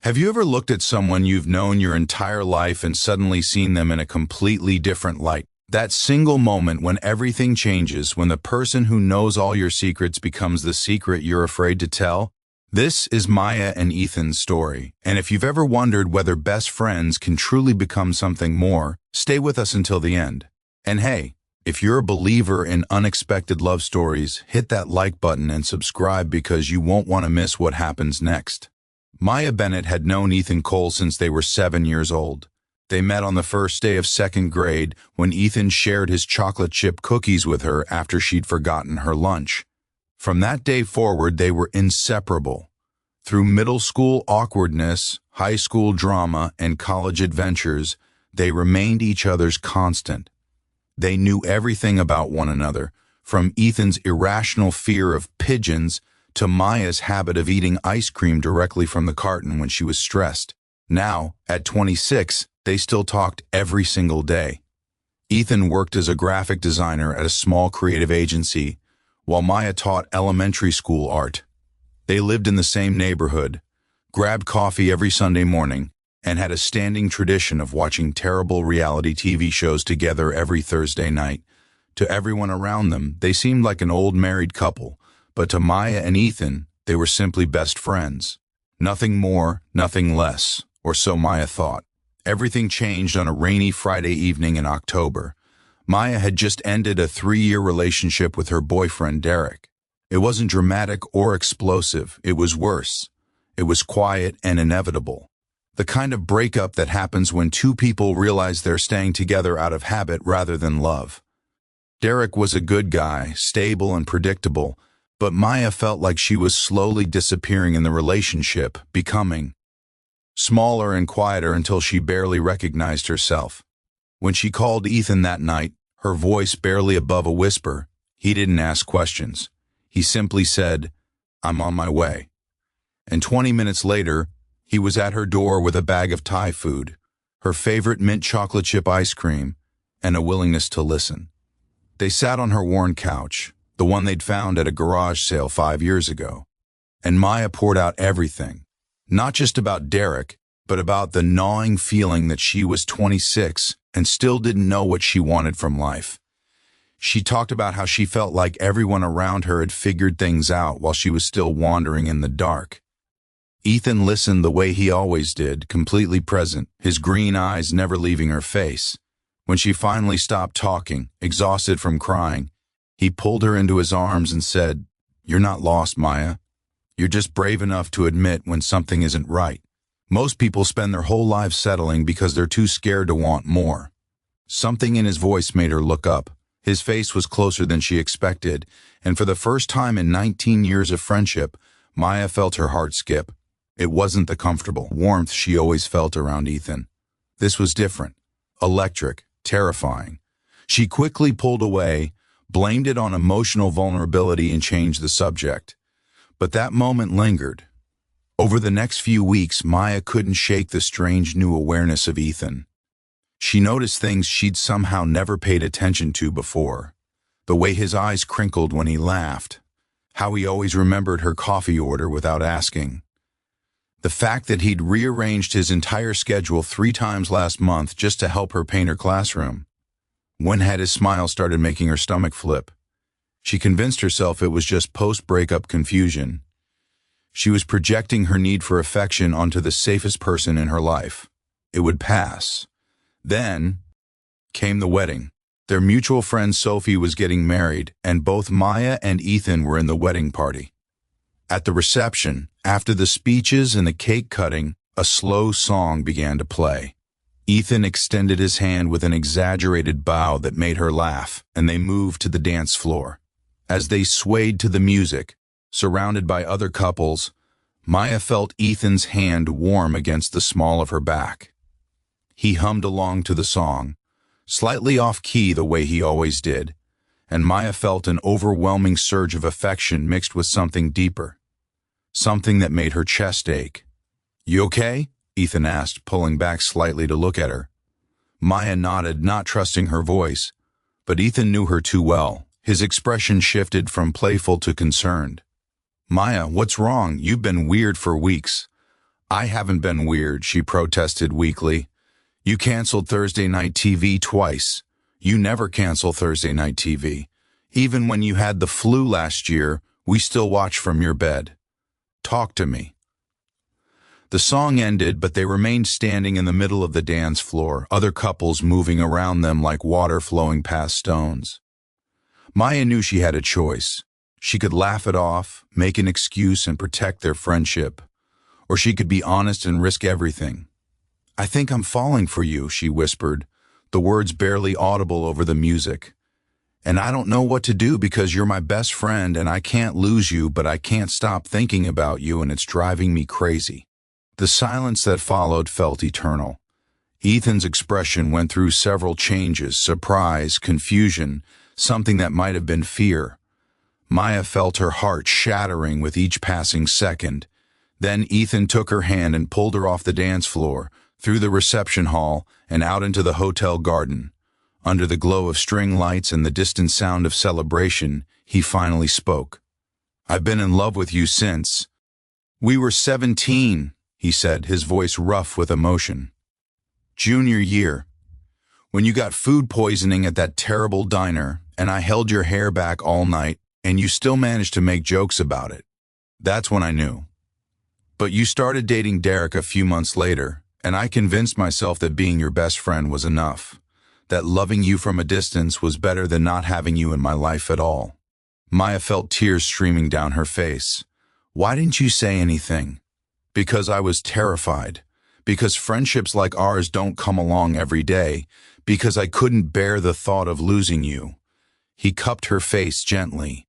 Have you ever looked at someone you've known your entire life and suddenly seen them in a completely different light? That single moment when everything changes, when the person who knows all your secrets becomes the secret you're afraid to tell? This is Maya and Ethan's story, and if you've ever wondered whether best friends can truly become something more, stay with us until the end. And hey, if you're a believer in unexpected love stories, hit that like button and subscribe because you won't want to miss what happens next. Maya Bennett had known Ethan Cole since they were 7 years old. They met on the first day of second grade when Ethan shared his chocolate chip cookies with her after she'd forgotten her lunch. From that day forward, they were inseparable. Through middle school awkwardness, high school drama, and college adventures, they remained each other's constant. They knew everything about one another, from Ethan's irrational fear of pigeons to Maya's habit of eating ice cream directly from the carton when she was stressed. Now, at 26, they still talked every single day. Ethan worked as a graphic designer at a small creative agency, while Maya taught elementary school art. They lived in the same neighborhood, grabbed coffee every Sunday morning, and had a standing tradition of watching terrible reality TV shows together every Thursday night. To everyone around them, they seemed like an old married couple, but to Maya and Ethan, they were simply best friends. Nothing more, nothing less, or so Maya thought. Everything changed on a rainy Friday evening in October. Maya had just ended a 3-year relationship with her boyfriend, Derek. It wasn't dramatic or explosive, it was worse. It was quiet and inevitable. The kind of breakup that happens when two people realize they're staying together out of habit rather than love. Derek was a good guy, stable and predictable, but Maya felt like she was slowly disappearing in the relationship, becoming smaller and quieter until she barely recognized herself. When she called Ethan that night, her voice barely above a whisper, he didn't ask questions. He simply said, "I'm on my way." And 20 minutes later, he was at her door with a bag of Thai food, her favorite mint chocolate chip ice cream, and a willingness to listen. They sat on her worn couch, the one they'd found at a garage sale 5 years ago, and Maya poured out everything, not just about Derek, but about the gnawing feeling that she was 26 and still didn't know what she wanted from life. She talked about how she felt like everyone around her had figured things out while she was still wandering in the dark. Ethan listened the way he always did, completely present, his green eyes never leaving her face. When she finally stopped talking, exhausted from crying, he pulled her into his arms and said, "You're not lost, Maya. You're just brave enough to admit when something isn't right. Most people spend their whole lives settling because they're too scared to want more." Something in his voice made her look up. His face was closer than she expected, and for the first time in 19 years of friendship, Maya felt her heart skip. It wasn't the comfortable warmth she always felt around Ethan. This was different, electric, terrifying. She quickly pulled away, blamed it on emotional vulnerability, and changed the subject. But that moment lingered. Over the next few weeks, Maya couldn't shake the strange new awareness of Ethan. She noticed things she'd somehow never paid attention to before. The way his eyes crinkled when he laughed. How he always remembered her coffee order without asking. The fact that he'd rearranged his entire schedule 3 times last month just to help her paint her classroom. When had his smile started making her stomach flip? She convinced herself it was just post-breakup confusion. She was projecting her need for affection onto the safest person in her life. It would pass. Then came the wedding. Their mutual friend Sophie was getting married, and both Maya and Ethan were in the wedding party. At the reception, after the speeches and the cake cutting, a slow song began to play. Ethan extended his hand with an exaggerated bow that made her laugh, and they moved to the dance floor. As they swayed to the music, surrounded by other couples, Maya felt Ethan's hand warm against the small of her back. He hummed along to the song, slightly off-key the way he always did, and Maya felt an overwhelming surge of affection mixed with something deeper, something that made her chest ache. "You okay?" Ethan asked, pulling back slightly to look at her. Maya nodded, not trusting her voice, but Ethan knew her too well. His expression shifted from playful to concerned. "Maya, what's wrong? You've been weird for weeks." I haven't been weird, she protested weakly. You canceled Thursday night TV twice. You never cancel Thursday night TV. Even when you had the flu last year, we still watch from your bed. Talk to me. The song ended, but they remained standing in the middle of the dance floor, other couples moving around them like water flowing past stones. Maya knew she had a choice. She could laugh it off, make an excuse and protect their friendship. Or she could be honest and risk everything. I think I'm falling for you, she whispered, the words barely audible over the music. And I don't know what to do because you're my best friend and I can't lose you, but I can't stop thinking about you and it's driving me crazy. The silence that followed felt eternal. Ethan's expression went through several changes, surprise, confusion, something that might have been fear. Maya felt her heart shattering with each passing second. Then Ethan took her hand and pulled her off the dance floor, through the reception hall, and out into the hotel garden. Under the glow of string lights and the distant sound of celebration, he finally spoke. I've been in love with you since. We were 17, he said, his voice rough with emotion. Junior year. When you got food poisoning at that terrible diner, and I held your hair back all night, and you still managed to make jokes about it. That's when I knew. But you started dating Derek a few months later, and I convinced myself that being your best friend was enough, that loving you from a distance was better than not having you in my life at all. Maya felt tears streaming down her face. Why didn't you say anything? Because I was terrified. Because friendships like ours don't come along every day. Because I couldn't bear the thought of losing you. He cupped her face gently.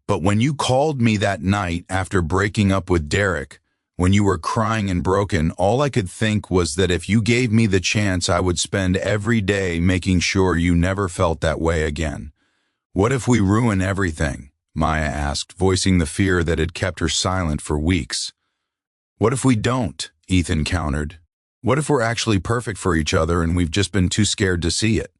But when you called me that night after breaking up with Derek, when you were crying and broken, all I could think was that if you gave me the chance, I would spend every day making sure you never felt that way again. What if we ruin everything? Maya asked, voicing the fear that had kept her silent for weeks. What if we don't? Ethan countered. What if we're actually perfect for each other and we've just been too scared to see it?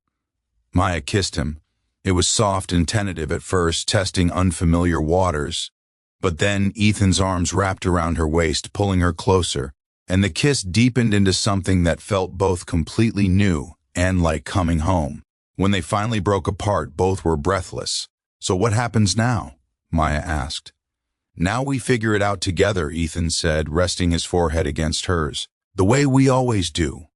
Maya kissed him. It was soft and tentative at first, testing unfamiliar waters. But then Ethan's arms wrapped around her waist, pulling her closer, and the kiss deepened into something that felt both completely new and like coming home. When they finally broke apart, both were breathless. So what happens now? Maya asked. Now we figure it out together, Ethan said, resting his forehead against hers. The way we always do.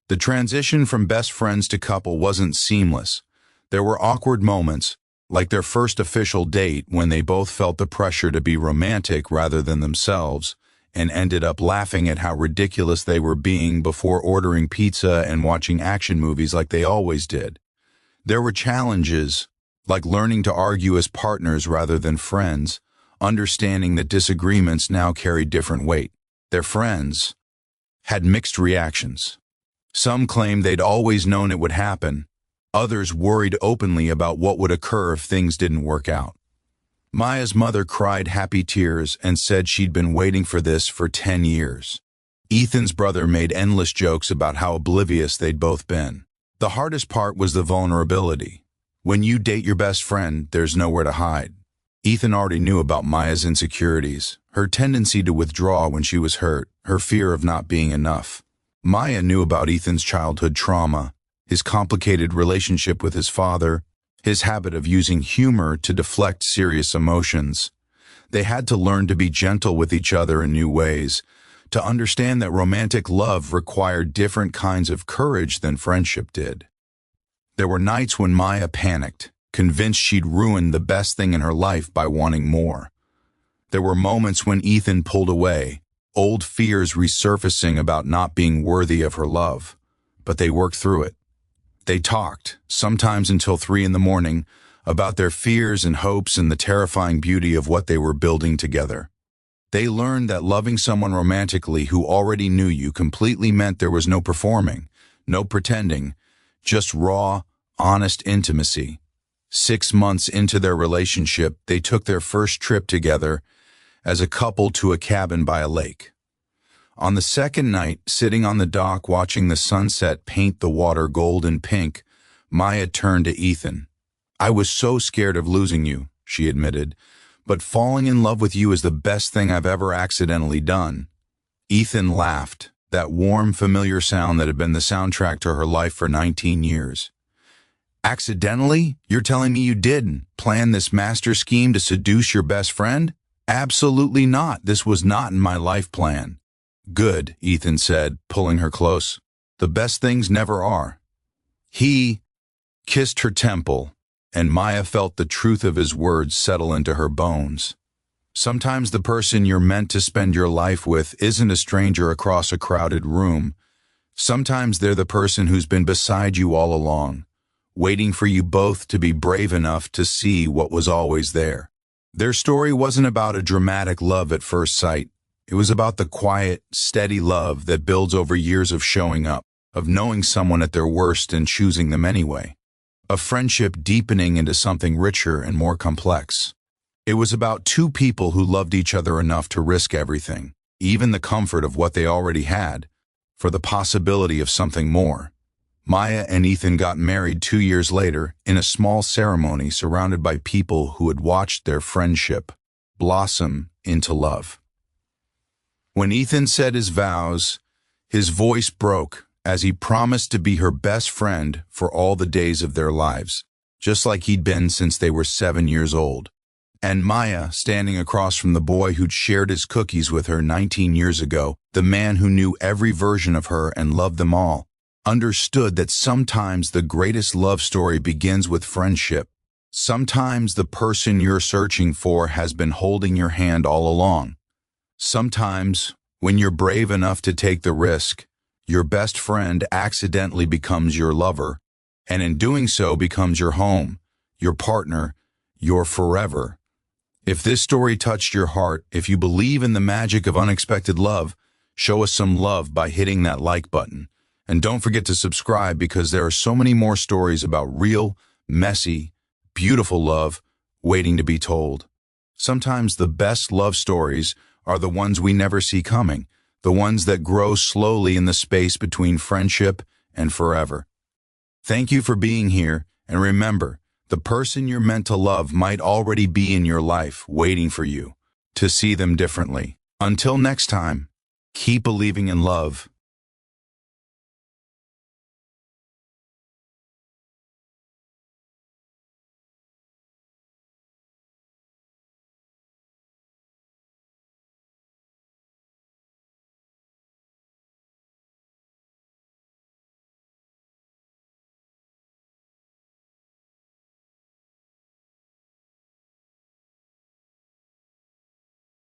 The transition from best friends to couple wasn't seamless. There were awkward moments, like their first official date when they both felt the pressure to be romantic rather than themselves, and ended up laughing at how ridiculous they were being before ordering pizza and watching action movies like they always did. There were challenges, like learning to argue as partners rather than friends, understanding that disagreements now carried different weight. Their friends had mixed reactions. Some claimed they'd always known it would happen. Others worried openly about what would occur if things didn't work out. Maya's mother cried happy tears and said she'd been waiting for this for 10 years. Ethan's brother made endless jokes about how oblivious they'd both been. The hardest part was the vulnerability. When you date your best friend, there's nowhere to hide. Ethan already knew about Maya's insecurities, her tendency to withdraw when she was hurt, her fear of not being enough. Maya knew about Ethan's childhood trauma, his complicated relationship with his father, his habit of using humor to deflect serious emotions. They had to learn to be gentle with each other in new ways, to understand that romantic love required different kinds of courage than friendship did. There were nights when Maya panicked, convinced she'd ruined the best thing in her life by wanting more. There were moments when Ethan pulled away, old fears resurfacing about not being worthy of her love. But they worked through it. They talked, sometimes until 3 a.m, about their fears and hopes and the terrifying beauty of what they were building together. They learned that loving someone romantically who already knew you completely meant there was no performing, no pretending, just raw, honest intimacy. 6 months into their relationship, they took their first trip together as a couple to a cabin by a lake. On the second night, sitting on the dock watching the sunset paint the water gold and pink, Maya turned to Ethan. I was so scared of losing you, she admitted, but falling in love with you is the best thing I've ever accidentally done. Ethan laughed, that warm, familiar sound that had been the soundtrack to her life for 19 years. Accidentally? You're telling me you didn't plan this master scheme to seduce your best friend? Absolutely not. This was not in my life plan. Good, Ethan said, pulling her close. The best things never are. He kissed her temple, and Maya felt the truth of his words settle into her bones. Sometimes the person you're meant to spend your life with isn't a stranger across a crowded room. Sometimes they're the person who's been beside you all along, waiting for you both to be brave enough to see what was always there. Their story wasn't about a dramatic love at first sight. It was about the quiet, steady love that builds over years of showing up, of knowing someone at their worst and choosing them anyway. A friendship deepening into something richer and more complex. It was about two people who loved each other enough to risk everything, even the comfort of what they already had, for the possibility of something more. Maya and Ethan got married 2 years later in a small ceremony surrounded by people who had watched their friendship blossom into love. When Ethan said his vows, his voice broke as he promised to be her best friend for all the days of their lives, just like he'd been since they were 7 years old. And Maya, standing across from the boy who'd shared his cookies with her 19 years ago, the man who knew every version of her and loved them all, understood that sometimes the greatest love story begins with friendship. Sometimes the person you're searching for has been holding your hand all along. Sometimes, when you're brave enough to take the risk, your best friend accidentally becomes your lover, and in doing so becomes your home, your partner, your forever. If this story touched your heart, if you believe in the magic of unexpected love, show us some love by hitting that like button. And don't forget to subscribe because there are so many more stories about real, messy, beautiful love waiting to be told. Sometimes the best love stories are the ones we never see coming, the ones that grow slowly in the space between friendship and forever. Thank you for being here, and remember, the person you're meant to love might already be in your life waiting for you to see them differently. Until next time, keep believing in love